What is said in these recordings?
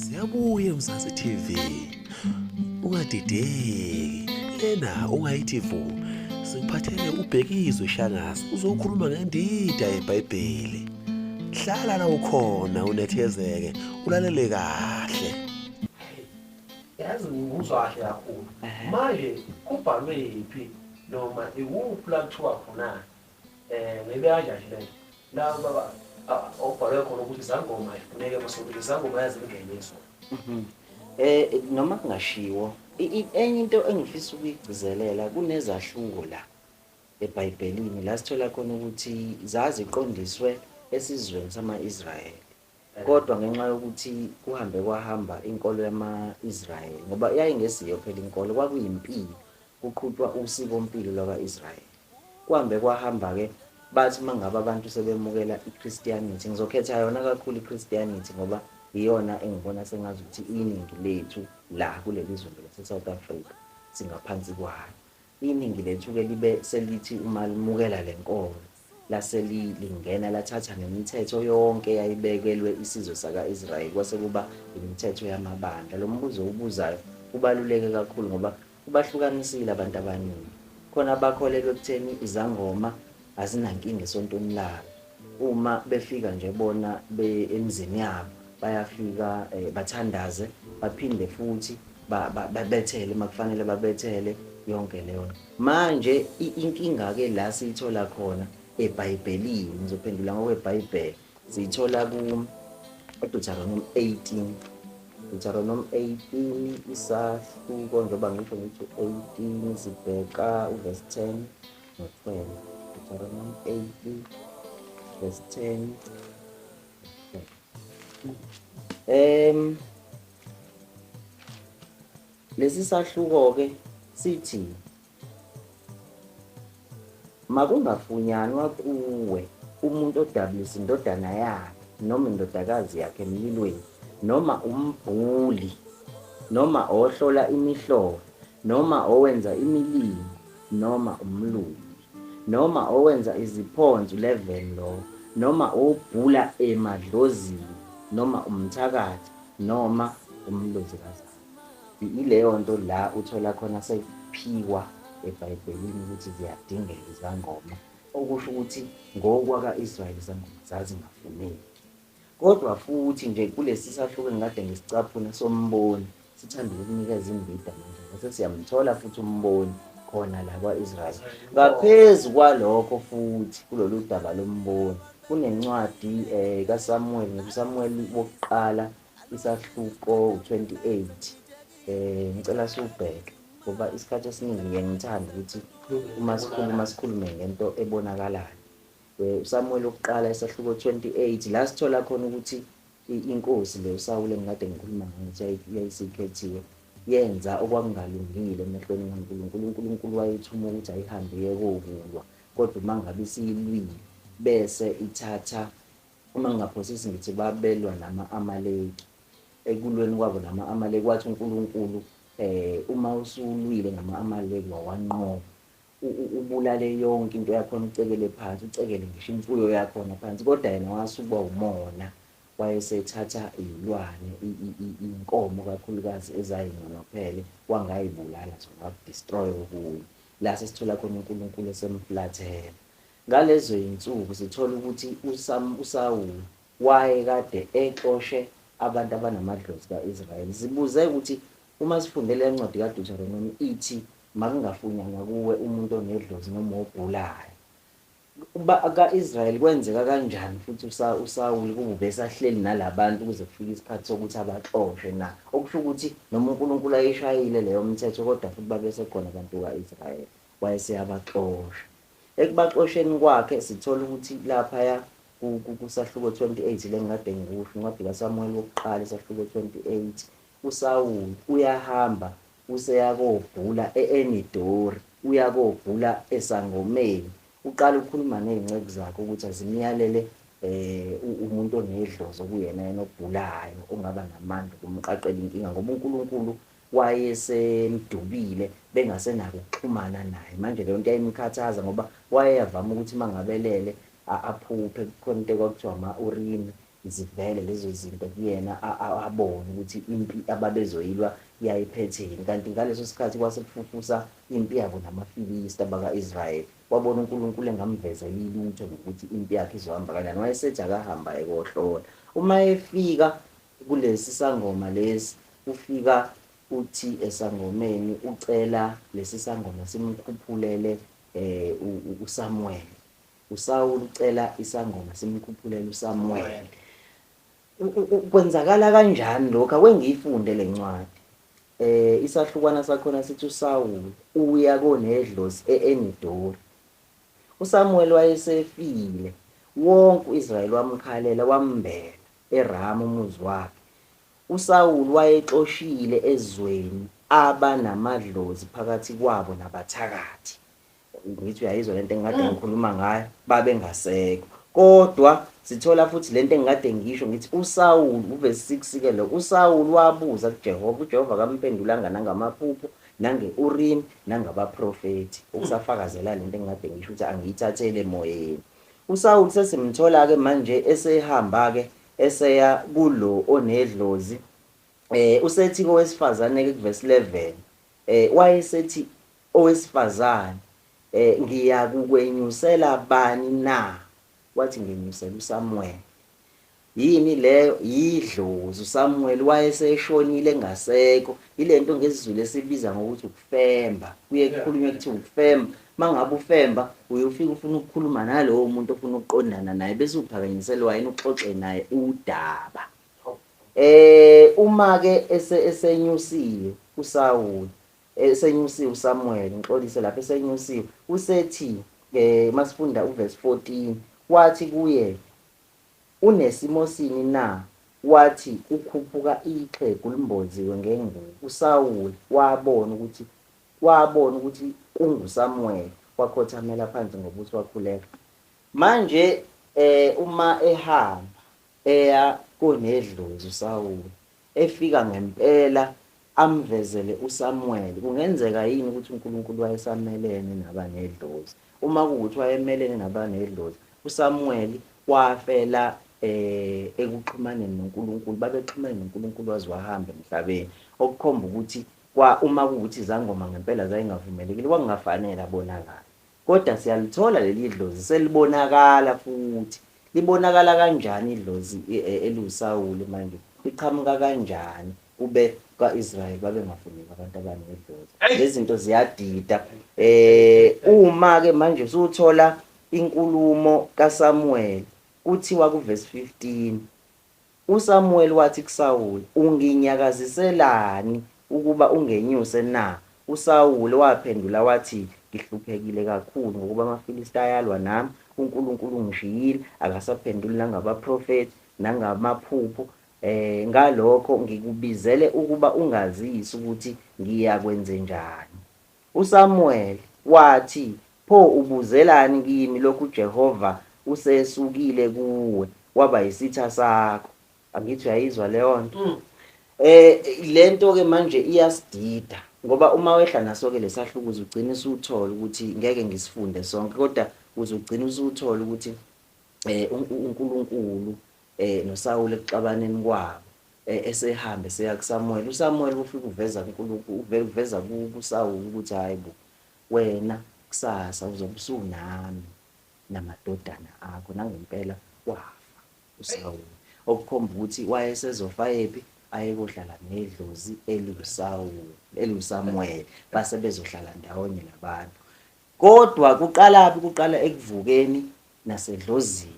Siyabuya Mzansi TV. Ungadideki. Lena ungayithi vu. Sikuphathele uBhekizwi Shangase uzokhuluma ngendida yeBhayibheli. Hlala la ukhona unethezeke, ulalele kahle. Yazi ngizwa kahle kakhulu. Manje kubhalwe yiphi noma ikuphi la kuthiwa khona ngeke kanjani le. La baba obhalwe khona ukuthi izangoma ifuneke emasontweni izangoma yazingeniso. Noma kungashiwo enye into engifisa ukuyigcizelela kunezahluko la eBhayibhelini la sithola khona ukuthi zaziqondiswe esizweni sama-Israyeli kodwa ngenxa yokuthi kwahamba inkolo yama-Israyeli ngoba yayingesiyo phela inkolo kwakuyimpilo kuqhutshwa usikompilo lwaka-Israyeli kwahamba-ke bathi mangabe abantu sebemukela iChristianity ngizokhetha yona kakhulu iChristianity ngoba iyona engibona sengazi ukuthi iningi lethu la kuleli zwe lase-South Africa singaphansi kwayo. Iningi lethu-ke libe selithi uma limukela le nkolo lingena lathatha nemithetho yonke yayibekelwe isizwe saka-Israyeli kwase kuba imithetho yamabandla. Lo mbuzo ubuzayo kubaluleke kakhulu ngoba kubahlukanisile abantu abaningi. Khona abakholelwa ekutheni izangoma azinankinga esontweni labo. Uma befika nje bona emzini yabo bayafika bathandaze baphinde futhi babethele makufanele babethele yonke leyo. Manje inkinga ke la siyithola khona eBhayibhelini ngizophendula ngokweBhayibheli siyithola Deuteronomy 18 isahluko njengoba ngisho ngithi 18 sibheka uverse 10 no-12. Deuteronomy 18 verse 10. Lesi sahluko ke sithi makungafunyanwa kuwe umuntu odabulisa indodana yakhe noma indodakazi yakhe emlilweni noma umbhuli noma ohlola imihlobo noma owenza imilingo noma umlungu noma owenza iziphonzo 11 lo noma obhula emadlozini noma umthakathi noma umlozikazi. Ileyo nto la uthola khona sephiwa eBhayibhelini ukuthi ziyadingeka izangoma okusho ukuthi ngokwaka-Israyeli izangoma zazingafuneki. Kodwa futhi nje kulesi sahluko engikade ngisicaphuna somboni sithanda ukunikeza imbida manje bese siyamthola futhi umboni khona la kwa-Israyeli. Ngaphezu kwalokho futhi kulolu daba lomboni kunencwadi kaSamuel uSamuel wokuqala isahluko 28. Ngicela siubheke ngoba isikhathi esiningi ngiyangithanda ukuthi uma sikhulume ngento ebonakalayo. uSamuel wokuqala isahluko 28 la sithola khona ukuthi inkosi le uSawule ngikade ngikhuluma ngayo yayisikhethiwe yenza okwakungalungile emehlweni kaNkulunkulu. uNkulunkulu wayethuma ukuthi ayihambe yekokulwa kodwa uma ngabe siyilwile bese ithatha uma ngingaphosisi ngithi babelwa nama-Amaleki ekulweni kwabo nama-Amaleki wathi uNkulunkulu uma usulwile ngama-Amaleki wawanqoba ubulale yonke into yakhona ucekele phansi ucekele ngisho imfuyo yakhona phansi kodwa yena wasuba umona wayesethatha izilwane inkomo kakhulukazi ezayinqonophele wangayibulala zona destroy ukuyo la sesithola khona uNkulunkulu esemflathela. Ngalezo insuku sithola ukuthi uSawuli waye kade exoshe abantu abanamadlozi kaIsrayeli. Sibuze ukuthi uma sifundele incwadi kaDeuteronomy ithi makungafunyanwa kuwe umuntu onedlozi noma obhulayo ka-Israyeli kwenzeka kanjani futhi uSawuli kube esahleli nalabantu kuze kufike isikhathi sokuthi abaxoshe na okusho ukuthi noma uNkulunkulu ayishayile leyo mthetho kodwa futhi babese khona abantu kaIsrayeli wayeseyabaxosha. Ekubaxosheni kwakhe sithola ukuthi laphaya kusahluko 28 lengikade ngikusho incwadi kaSamuel wokuqala isahluko 28 uSawuli uyahamba useyakobhula eNidori uyakobhula esangomeni uqala ukukhuluma nezingceku zakhe ukuthi azimiyalele umuntu onedlozi okuyena yena obhulayo ongaba namandla kumqaqela inkinga ngoba uNkulunkulu wayesemdubile bengasenako ukuxhumana naye. Manje leyo nto yayimkhathaza ngoba wayeyavama ukuthi mangabelele aphuphe khona into kwakuthiwa ama-urimi zivele lezo zinto kuyena abone ukuthi impi ababezoyilwa yayiphetheni, kanti ngaleso sikhathi kwasekufufusa impi yabo namaFilisti abaka-Israyeli. Wabona uNkulunkulu engamvezela ilutho ngokuthi impi yakhe izohamba kanjani, wayesethi akahamba ekohlola. Uma efika kulesi sangoma lesi, ufika uthi esangomeni ucela lesi sangoma simkhuphulele uSamuel. uSawuli ucela isangoma simkhuphulele uSamuel. Kwenzakala kanjani lokho? Awengiyifunde lencwadi. Isahlukwana sakhona sithi uSawuli uya konedlozi eNidori. uSamuel wayesefile, wonke uIsrayeli wamkhalela wambela eRama umuzi wakhe. uSawuli wayexoshile ezweni abanamadlozi phakathi kwabo nabathakathi. Ngithi uyayizwa lento engikade ngikhuluma ngayo, babengasekho. Kodwa sithola futhi lento engikade ngisho ngithi uSawuli uverse 6 ke lo, uSawuli wabuza kuJehova, uJehova akamphendulanga nangamaphupho nange-Urim nangabaprofeti, ukusafakazela lento engikade ngisho ukuthi angiyithathele emoyeni. uSawuli sesimthola ke manje esehamba ke eseya kulo onedlozi. Usethi kowesifazane ke kuverse 11, wayesethi owesifazane, ngiyakukwenyusela bani na? Wathi ngenyusela uSamuel. Yini leyo? Yidlozi. uSamuel wayeseshonile engasekho. Ilento ngesizulu esibiza ngokuthi ukufemba. Kuye kukhulunywe kuthi ukufemba. Mangabe ufemba uyofika ufuna ukukhuluma nalowo muntu ofuna ukuqondana naye bese uphakanyiselwa yena uxoxe naye udaba. Uma ke esenyusiwe uSawuli, esenyusiwe uSamuel, ngixolise lapha, esenyusiwe usethi masifunda uverse 14, wathi kuye, unesimo sini na? Wathi ukhuphuka ixhegu limboziwe ngengubo. uSawuli wabona ukuthi kunguSamuel, wakhothamela phansi ngobuso wakhuleka. Manje uma ehamba eya konedlozi uSawuli, efika ngempela amvezele uSamuel, kungenzeka yini ukuthi uNkulunkulu wayesamelene nabanedlozi? Uma kuwukuthi wayemelene nabanedlozi, uSamuel wafela ekuxhumaneni noNkulunkulu, babexhumene noNkulunkulu waze wahamba emhlabeni, okukhomba ukuthi uma kuwukuthi izangoma ngempela zayingavumelekile kwakungafanele abonakala. Kodwa siyalithola leli dlozi selibonakala futhi. Libonakala kanjani idlozi eluSawuli manje? Liqhamuka kanjani kube kwaIsrayeli babengafuneki abantu abanedlozi? Lezi zinto ziyadida. Uma ke manje usuthola inkulumo kaSamuel, kuthiwa kuverse 15, uSamuel wathi kuSawuli, unginyakaziselani ukuba ungenyuse na? uSawuli waphendula wathi, ngihluphekile kakhulu ngokuba amaFilisti ayalwa nami, uNkulunkulu ungishiyile, akasaphenduli nangabaprofeti nangamaphupho. Ngalokho ngikubizele ukuba ungazisi ukuthi ngiyakwenze njani. uSamuel wathi, pho ubuzelani kimi lokhu uJehova usesukile kuwe waba yisitha sakho? Angithi uyayizwa leyo nto? Lento ke manje iyasidida, ngoba uma wehla naso ke lesahlukuzo ugcina usuthola ukuthi ngeke ngisifunde sonke, kodwa uzogcina usuthola ukuthi uNkulunkulu noSawuli ekuxabaneni kwabo esehambe seya kuSamuel. uSamuel ufika uveza kuSawuli ukuthi hayibo, wena kusasa uzobe usunami namadodana akho, nangempela wafa uSawuli, okukhomba ukuthi wayesezofa yephi, ayekohlala nedlozi eluSamuel, base bezohlala ndawonye nabantu. Kodwa kuqalaphi? Kuqala ekuvukeni nasedlozini.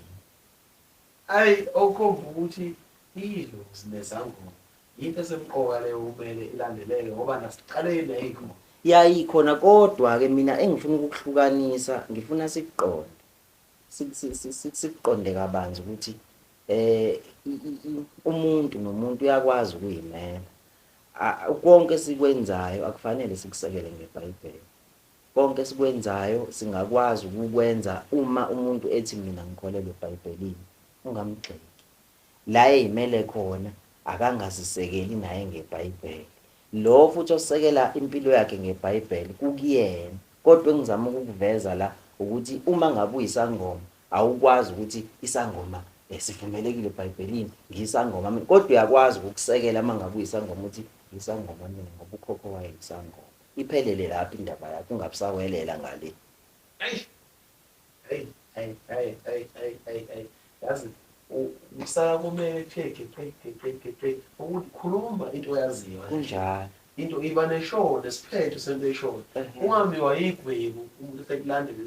Okhomba ukuthi idlozi nezangoma yinto esemqoka leyo kumele ilandeleke, ngoba nasiqaleni ayikho. Yayikhona, kodwa ke mina engifuna ukuhlukanisa, ngifuna siqonde kabanzi ukuthi umuntu nomuntu uyakwazi ukuyimela. Konke sikwenzayo akufanele sikusekele ngeBhayibheli. Konke sikwenzayo singakwazi ukukwenza uma umuntu ethi mina ngikholelwa eBhayibhelini, ungamgxeki. La eyimele khona akangazisekeli naye ngeBhayibheli. Lo futhi osekela impilo yakhe ngeBhayibheli kukuyena. Kodwa engizama ukukuveza la ukuthi uma ngabe uyisangoma awukwazi ukuthi isangoma sivumelekile eBhayibhelini ngisangoma mina, kodwa uyakwazi ukukusekela uma ngabe uyisangoma uthi ngisangoma mina ngoba ukhokho wayeyisangoma. Iphelele lapho indaba yakho, ungabusawelela ngale. Hey. Yazi usala kumele phe ukukhuluma into oyaziyo. Kunjalo. Into iba neshow nesiphetho sento eshow. Ungambiwa igwebu umuntu sekulandele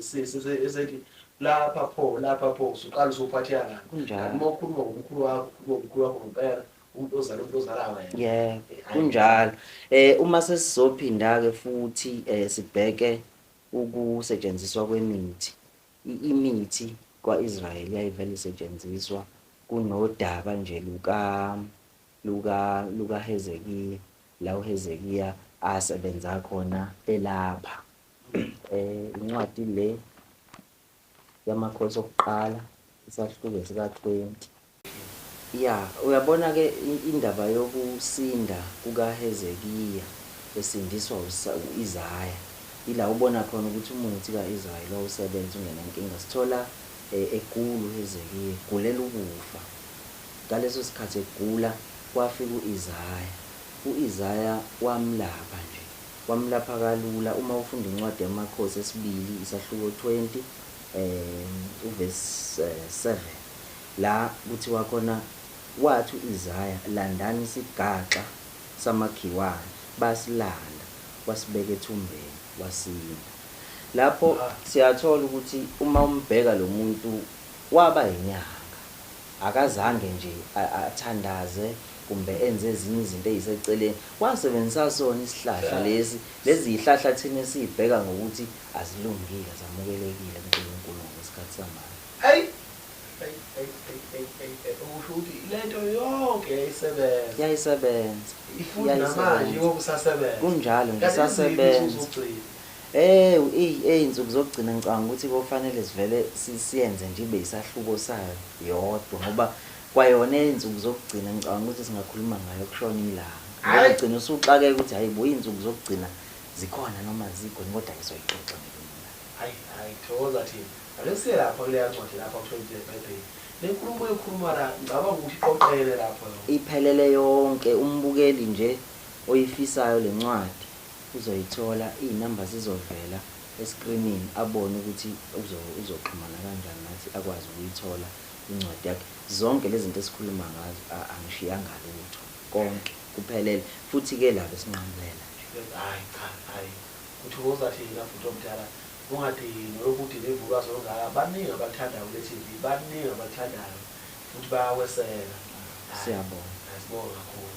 esethi lapha pho usuqala usuphatheka la. Kunjalo. Uma ukhuluma ngomkhulu wakho ngempela umuntu ozala wena. Yeah, kunjalo. Uma sesizophinda ke futhi sibheke ukusetshenziswa kwemithi. Imithi kwaIsrael yayivele isetshenziswa kunodaba nje luka Hezekiya, la uHezekiya asebenza khona elapha. Incwadi le yamakhosi okuqala isahluko sika-20. Yeah, uyabona ke indaba yokusinda kukaHezekiya esindiswa uIsaya. Ila ubona khona ukuthi umuthi kaIsrael wawusebenza ungenankinga. Sithola egula uHezekiya, gulela ukufa. Ngaleso sikhathi egula kwafika uIsaya. uIsaya wamlapha nje. Wamlapha kalula. Uma ufunda incwadi yamakhosi esibili isahluko 20 uverse 7 la kuthiwa khona wathi uIsaya landani isigaxa samakhiwane basilanda wasibeka ethumbeni wasinda. Lapho siyathola ukuthi uma umbheka lo muntu waba inyanga, akazange nje athandaze kumbe enze ezinye izinto eziseceleni, wasebenzisa sona isihlahla lezi izihlahla thina esibheka ngokuthi azilungile zamukelekile kuNkulunkulu ngesikhathi samanje. Ukuthi lento yonke yayisebenza ifuthi namanje okusasebenza kunjalo ngisasebenza. Insuku zokugcina ngicabanga ukuthi kufanele sivele siyenze nje ibe isahluko sayo yodwa, ngoba kwayona insuku zokugcina ngicabanga ukuthi singakhuluma ngayo kushona ilanga. Ugcina usuxakeka ukuthi hayibo insuku zokugcina zikhona noma zikho kodwa ngizoyixoxa ngelinye. Hayi thokoza thina. Ake siye lapha kule yancwadi lapha ku-20 eBhayibhelini. Le nkulumo ekhuluma la ngicabanga ukuthi iqoqele lapho. Iphelele yonke. Umbukeli nje oyifisayo le ncwadi uzoyithola, inamba zizovela escreenini abone ukuthi uzoxhumana kanjani nathi akwazi ukuyithola incwadi yakhe. Zonke lezi zinto esikhuluma ngazo angishiyanga lutho, konke kuphelele. Futhi ke lapho sinqamulela nje. Hayi. Uthokoza thina futhi omdala. Ungadini ukuthi levuka songaka baningi abathandayo le-TV, baningi abathandayo futhi bayawesela. Siyabonga. Sibonga kakhulu.